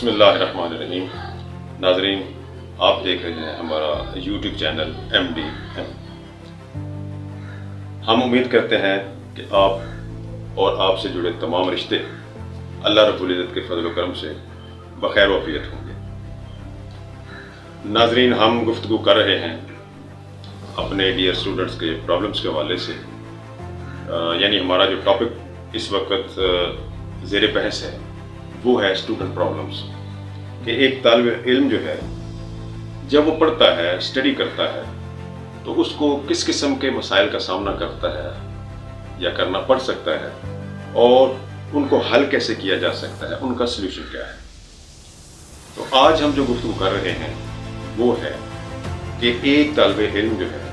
بسم اللہ الرحمن الرحیم. ناظرین، آپ دیکھ رہے ہیں ہمارا یوٹیوب چینل MD. ہم امید کرتے ہیں کہ آپ اور آپ سے جڑے تمام رشتے اللہ رب العزت کے فضل و کرم سے بخیر و عافیت ہوں گے. ناظرین، ہم گفتگو کر رہے ہیں اپنے ڈیئر اسٹوڈنٹس کے پرابلمس کے حوالے سے. یعنی ہمارا جو ٹاپک اس وقت زیر بحث ہے وہ ہے اسٹوڈنٹ پرابلمس. کہ ایک طالب علم جو ہے جب وہ پڑھتا ہے، اسٹڈی کرتا ہے، تو اس کو کس قسم کے مسائل کا سامنا کرتا ہے یا کرنا پڑ سکتا ہے، اور ان کو حل کیسے کیا جا سکتا ہے، ان کا سلوشن کیا ہے. تو آج ہم جو گفتگو کر رہے ہیں وہ ہے کہ ایک طالب علم جو ہے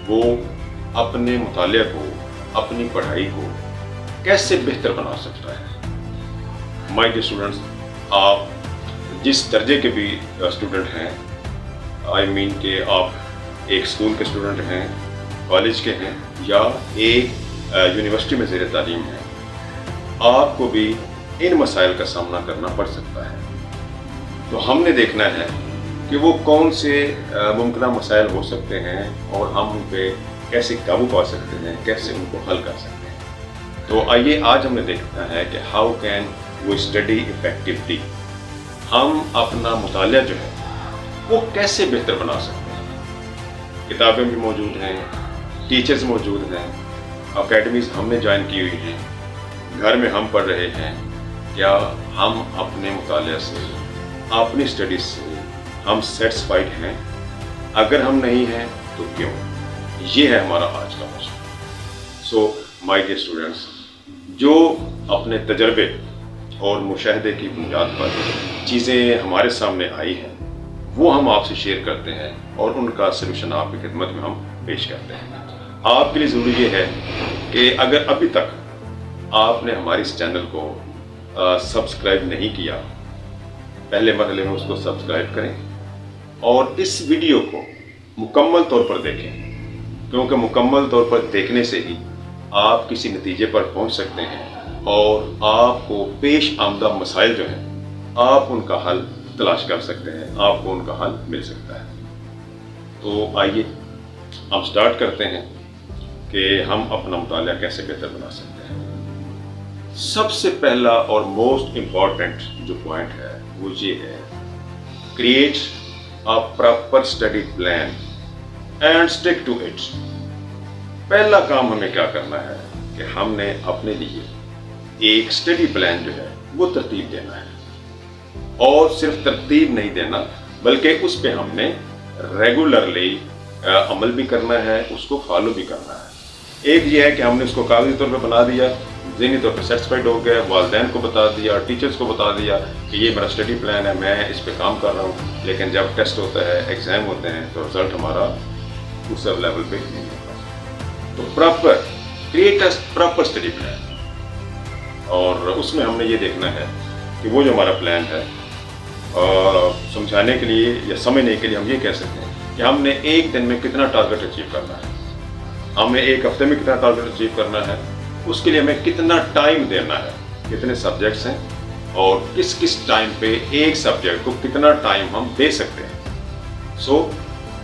وہ اپنے مطالعہ کو، اپنی پڑھائی کو کیسے بہتر بنا سکتا ہے. مائی ڈیئر اسٹوڈنٹس، آپ جس درجے کے بھی اسٹوڈنٹ ہیں، آئی مین کہ آپ ایک اسکول کے اسٹوڈنٹ ہیں، کالج کے ہیں، یا ایک یونیورسٹی میں زیر تعلیم ہیں، آپ کو بھی ان مسائل کا سامنا کرنا پڑ سکتا ہے. تو ہم نے دیکھنا ہے کہ وہ کون سے ممکنہ مسائل ہو سکتے ہیں اور ہم ان پہ کیسے قابو پا سکتے ہیں، کیسے ان کو حل کر سکتے ہیں. تو آئیے آج ہم نے دیکھنا ہے کہ how can we study effectively. ہم اپنا مطالعہ جو ہے وہ کیسے بہتر بنا سکتے ہیں. کتابیں بھی موجود ہیں، ٹیچرز موجود ہیں، اکیڈمیز ہم نے جوائن کی ہوئی ہیں، گھر میں ہم پڑھ رہے ہیں. کیا ہم اپنے مطالعہ سے، اپنی اسٹڈیز سے ہم سیٹسفائیڈ ہیں؟ اگر ہم نہیں ہیں تو کیوں؟ یہ ہے ہمارا آج کا موضوع. سو مائی ڈیئر اسٹوڈنٹس، جو اپنے تجربے اور مشاہدے کی بنیاد پر چیزیں ہمارے سامنے آئی ہیں وہ ہم آپ سے شیئر کرتے ہیں اور ان کا سلوشن آپ کی خدمت میں ہم پیش کرتے ہیں. آپ کے لیے ضروری یہ ہے کہ اگر ابھی تک آپ نے ہماری اس چینل کو سبسکرائب نہیں کیا، پہلے مرحلے میں اس کو سبسکرائب کریں اور اس ویڈیو کو مکمل طور پر دیکھیں، کیونکہ مکمل طور پر دیکھنے سے ہی آپ کسی نتیجے پر پہنچ سکتے ہیں اور آپ کو پیش آمدہ مسائل جو ہیں آپ ان کا حل تلاش کر سکتے ہیں، آپ کو ان کا حل مل سکتا ہے. تو آئیے ہم سٹارٹ کرتے ہیں کہ ہم اپنا مطالعہ کیسے بہتر بنا سکتے ہیں. سب سے پہلا اور موسٹ امپورٹنٹ جو پوائنٹ ہے وہ یہ ہے، create a proper study plan and stick to it. پہلا کام ہمیں کیا کرنا ہے کہ ہم نے اپنے لیے ایک اسٹڈی پلان جو ہے وہ ترتیب دینا ہے، اور صرف ترتیب نہیں دینا بلکہ اس پہ ہم نے ریگولرلی عمل بھی کرنا ہے، اس کو فالو بھی کرنا ہے. ایک یہ ہے کہ ہم نے اس کو کاغذی طور پہ بنا دیا، ذہنی طور پہ سیٹسفائیڈ ہو گئے، والدین کو بتا دیا، ٹیچرز کو بتا دیا کہ یہ میرا اسٹڈی پلان ہے، میں اس پہ کام کر رہا ہوں، لیکن جب ٹیسٹ ہوتا ہے، ایگزام ہوتے ہیں، تو رزلٹ ہمارا اس لیول پہ نہیں ہوتا. تو create a proper study plan, اور اس میں ہم نے یہ دیکھنا ہے کہ وہ جو ہمارا پلان ہے، سمجھانے کے لیے یا سمجھنے کے لیے ہم یہ کہہ سکتے ہیں کہ ہم نے ایک دن میں کتنا ٹارگٹ اچیو کرنا ہے، ہم نے ایک ہفتے میں کتنا ٹارگٹ اچیو کرنا ہے، اس کے لیے ہمیں کتنا ٹائم دینا ہے، کتنے سبجیکٹس ہیں اور کس کس ٹائم پہ ایک سبجیکٹ کو کتنا ٹائم ہم دے سکتے ہیں. So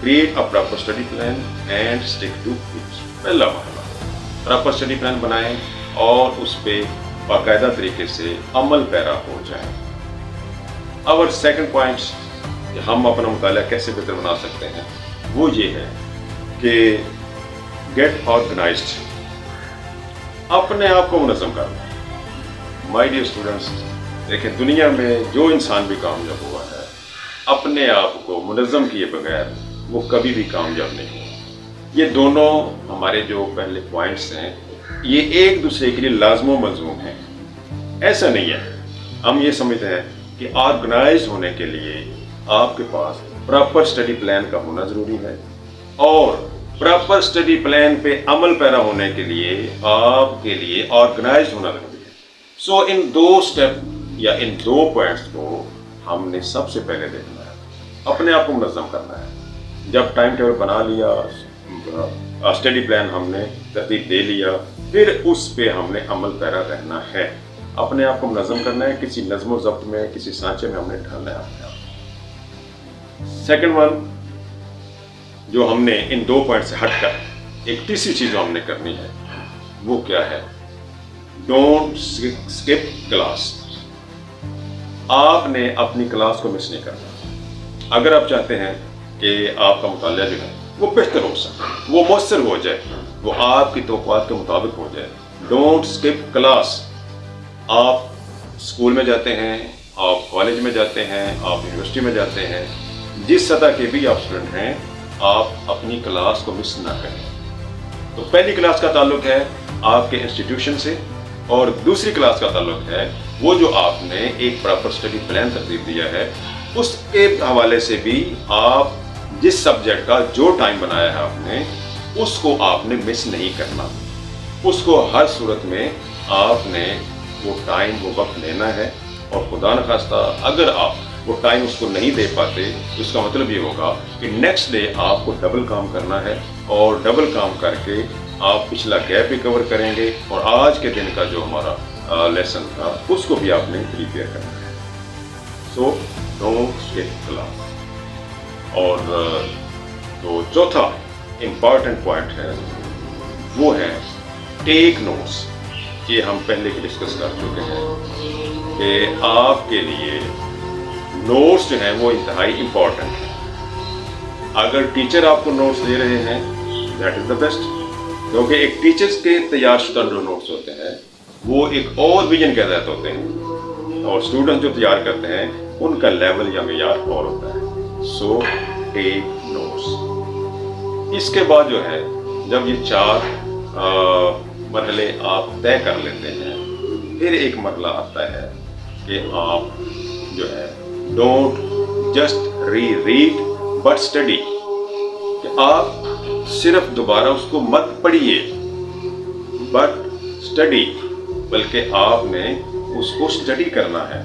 create a proper study plan and stick to it. پہلا مرحلہ، پراپر اسٹڈی پلان بنائیں اور اس پہ باقاعدہ طریقے سے عمل پیرا ہو جائیں. اور سیکنڈ پوائنٹ کہ ہم اپنا مطالعہ کیسے بہتر بنا سکتے ہیں وہ یہ ہے کہ گیٹ آرگنائزڈ. اپنے آپ کو منظم کرنا. مائی ڈیئر اسٹوڈنٹس، دیکھیں دنیا میں جو انسان بھی کامیاب ہوا ہے اپنے آپ کو منظم کیے بغیر وہ کبھی بھی کامیاب نہیں ہوا. یہ دونوں ہمارے جو پہلے پوائنٹس ہیں یہ ایک دوسرے کے لیے لازم و ملزوم ہیں. ایسا نہیں ہے. ہم یہ سمجھتے ہیں کہ آرگنائز ہونے کے لیے آپ کے پاس پراپر اسٹڈی پلان کا ہونا ضروری ہے، اور پراپر اسٹڈی پلان پہ عمل پیرا ہونے کے لیے آپ کے لیے آرگنائز ہونا ضروری ہے. سو ان دو اسٹیپ یا ان دو پوائنٹس کو ہم نے سب سے پہلے دیکھنا ہے، اپنے آپ کو منظم کرنا ہے. جب ٹائم ٹیبل بنا لیا، اسٹڈی پلان ہم نے ترتیب دے لیا، پھر اس پہ ہم نے عمل پیرا رہنا ہے. अपने आप को मुनज़्ज़म करना है, किसी नज़्म व ज़ब्त में, किसी सांचे में हमने ढालना है अपने आप। सेकंड वन, जो हमने इन 2 पॉइंट से हटकर एक तीसरी चीज़ जो हमने करनी है वो क्या है? Don't skip class. आपने अपनी क्लास को मिस नहीं करना। अगर आप चाहते हैं कि आपका मुतालिया जो है वो बेहतर हो सके, वो मौसर हो जाए, वो आपकी तवक्कुआत के मुताबिक हो जाए, डोंट स्किप क्लास। आप स्कूल में जाते हैं, आप कॉलेज में जाते हैं, आप यूनिवर्सिटी में जाते हैं, जिस सतह के भी आप स्टूडेंट हैं, आप अपनी क्लास को मिस ना करें। तो पहली क्लास का ताल्लुक है आपके इंस्टीट्यूशन से, और दूसरी क्लास का ताल्लुक है वो जो आपने एक प्रॉपर स्टडी प्लान तरतीब दिया है, उसके हवाले से भी आप जिस सब्जेक्ट का जो टाइम बनाया है आपने, उसको आपने मिस नहीं करना। उसको हर सूरत में आपने वो टाइम, वो वक्त लेना है। और खुदा न खास्ता अगर आप वो टाइम उसको नहीं दे पाते, तो इसका मतलब ये होगा कि नेक्स्ट डे आपको डबल काम करना है, और डबल काम करके आप पिछला गैप भी कवर करेंगे, और आज के दिन का जो हमारा लेसन था उसको भी आपने प्रिपेयर करना है। So don't skip class. और जो चौथा इम्पॉर्टेंट पॉइंट है वो है टेक नोट्स। ये हम पहले भी डिस्कस कर चुके हैं कि आपके लिए नोट्स जो हैं वो इंतहाई इम्पॉर्टेंट है। अगर टीचर आपको नोट्स दे रहे हैं, दैट इज़ द बेस्ट, क्योंकि एक टीचर्स के तैयार शुदा जो नोट्स होते हैं वो एक और विजन के तहत होते हैं, और स्टूडेंट जो तैयार करते हैं उनका लेवल या मेयार और होता है। So take notes. इसके बाद जो है, जब ये 4 मरहले आप तय कर लेते हैं, फिर एक मरहला आता है कि आप जो है don't just read but study, कि आप सिर्फ दोबारा उसको मत पढ़िए, बट स्टडी, बल्कि आपने उसको स्टडी करना है।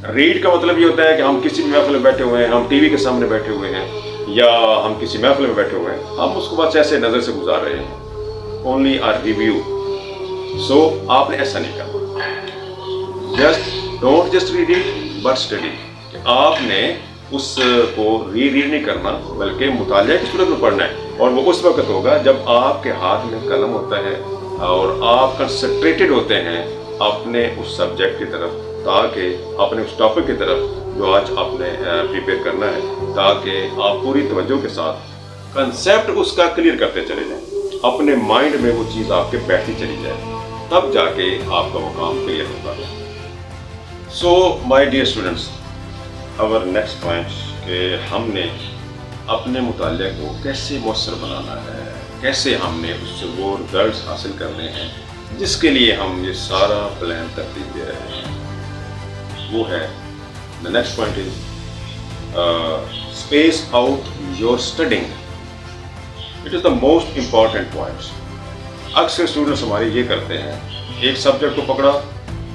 रीड का मतलब ये होता है कि हम किसी भी महफिल में बैठे हुए हैं, हम टीवी के सामने बैठे हुए हैं, या हम किसी महफिल में बैठे हुए हैं, हम उसको बस ऐसे नज़र से गुजार रहे हैं, ओनली आर रिव्यू। सो आपने ऐसा नहीं करना। Just don't just read it but study. आपने उसको रीड नहीं करना, बल्कि मुतालिया की सूरत में पढ़ना है, और वो उस वक्त होगा जब आपके हाथ में कलम होता है और आप कंसंट्रेटेड होते हैं अपने उस सब्जेक्ट की तरफ, ताकि अपने उस टॉपिक की तरफ जो आज आपने प्रिपेयर करना है, ताकि आप पूरी तवज्जो के साथ कंसेप्ट उसका क्लियर करते चले जाएं, अपने माइंड में वो चीज़ आपके बैठती चली जाए, तब जाके आपका वो काम क्लियर होगा। So my dear students, our next point कि हमने अपने मुतालिया को कैसे मौसर बनाना है, कैसे हमने उससे वो रिजल्ट्स हासिल करने हैं जिसके लिए हम ये सारा प्लान तरतीब दे रहे हैं। वो है the next point is space out your studying. It is the most important point. अक्सर स्टूडेंट्स हमारे ये करते हैं, एक सब्जेक्ट को पकड़ा,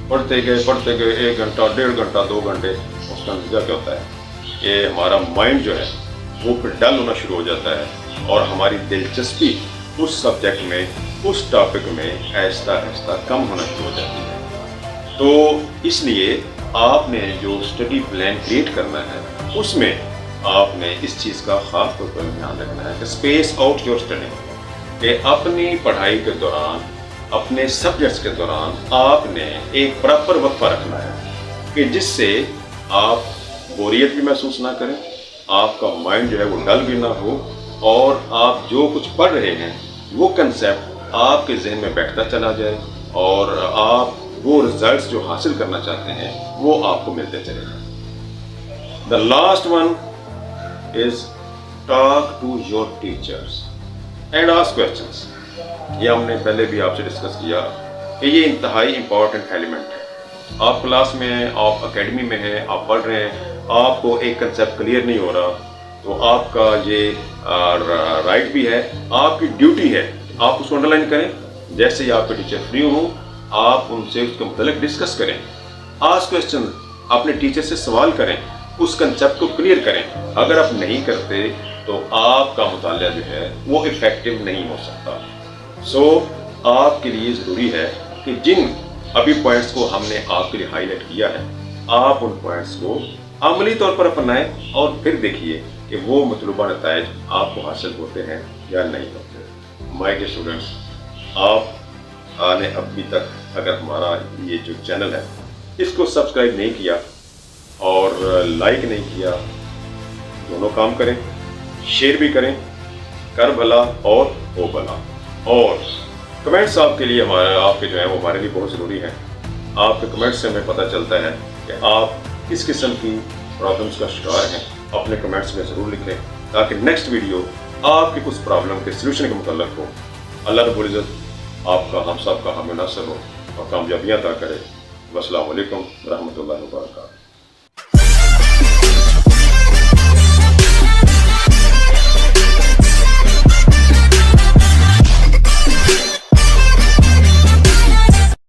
पढ़ते गए 1 घंटा, 1.5 घंटा, 2 घंटे, उसका नतीजा क्या होता है कि हमारा माइंड जो है वो फिर डल होना शुरू हो जाता है, और हमारी दिलचस्पी उस सब्जेक्ट में, उस टॉपिक में आहिस्ता आहिस्ता कम होना शुरू हो जाती है। तो इसलिए आपने जो स्टडी प्लान क्रिएट करना है, उसमें आपने इस चीज़ का ख़ास तौर पर ध्यान रखना है कि स्पेस आउट योर स्टडी, कि अपनी पढ़ाई के दौरान, अपने सब्जेक्ट्स के दौरान आपने एक प्रॉपर वक्फा रखना है कि जिससे आप बोरियत भी महसूस ना करें, आपका माइंड जो है वो डल भी ना हो, और आप जो कुछ पढ़ रहे हैं वो कंसेप्ट आपके जहन में बैठता चला जाए, और आप वो रिजल्ट्स जो हासिल करना चाहते हैं वो आपको मिलते चले जाए। The last one is talk to your teachers and ask questions. ये हमने पहले भी आपसे डिस्कस किया कि ये इंतहाई इम्पॉर्टेंट एलिमेंट है। आप क्लास में हैं, आप एकेडमी में हैं, आप पढ़ रहे हैं, आपको एक कंसेप्ट क्लियर नहीं हो रहा, तो आपका ये राइट भी है, आपकी ड्यूटी है, आप उसको अंडरलाइन करें। जैसे ही आपके टीचर फ्री हो, आप उनसे उसके मुतालिक डिस्कस करें, आस्क क्वेश्चन, अपने टीचर से सवाल करें, उस कंसेप्ट को क्लियर करें। अगर आप नहीं करते तो आपका मुतालिया जो है वो इफेक्टिव नहीं हो सकता। सो आपके लिए ज़रूरी है कि जिन अभी पॉइंट्स को हमने आपके लिए हाईलाइट किया है, आप उन पॉइंट्स को अमली तौर पर अपनाएं और फिर देखिए कि वो मतलूबा नताइज आपको हासिल होते हैं या नहीं होते। माय डियर स्टूडेंट्स, आपने अभी तक अगर हमारा ये जो चैनल है इसको सब्सक्राइब नहीं किया और लाइक नहीं किया, दोनों काम करें, शेयर भी करें, कर भला और हो भला। और कमेंट्स आपके लिए आपके जो है वो हमारे लिए बहुत ज़रूरी है। आपके कमेंट्स से हमें पता चलता है कि आप किस किस्म की प्रॉब्लम्स का शिकार हैं। अपने कमेंट्स में ज़रूर लिखें ताकि नेक्स्ट वीडियो आपकी कुछ प्रॉब्लम के सलूशन के मुतल्लिक़ हो। अल्लाह रब्बुल इज़्ज़त आपका, हम सब का, हमें नासर हो और कामयाबियाँ अता करे। अस्सलामु अलैकुम व रहमतुल्लाहि व बरकातहू।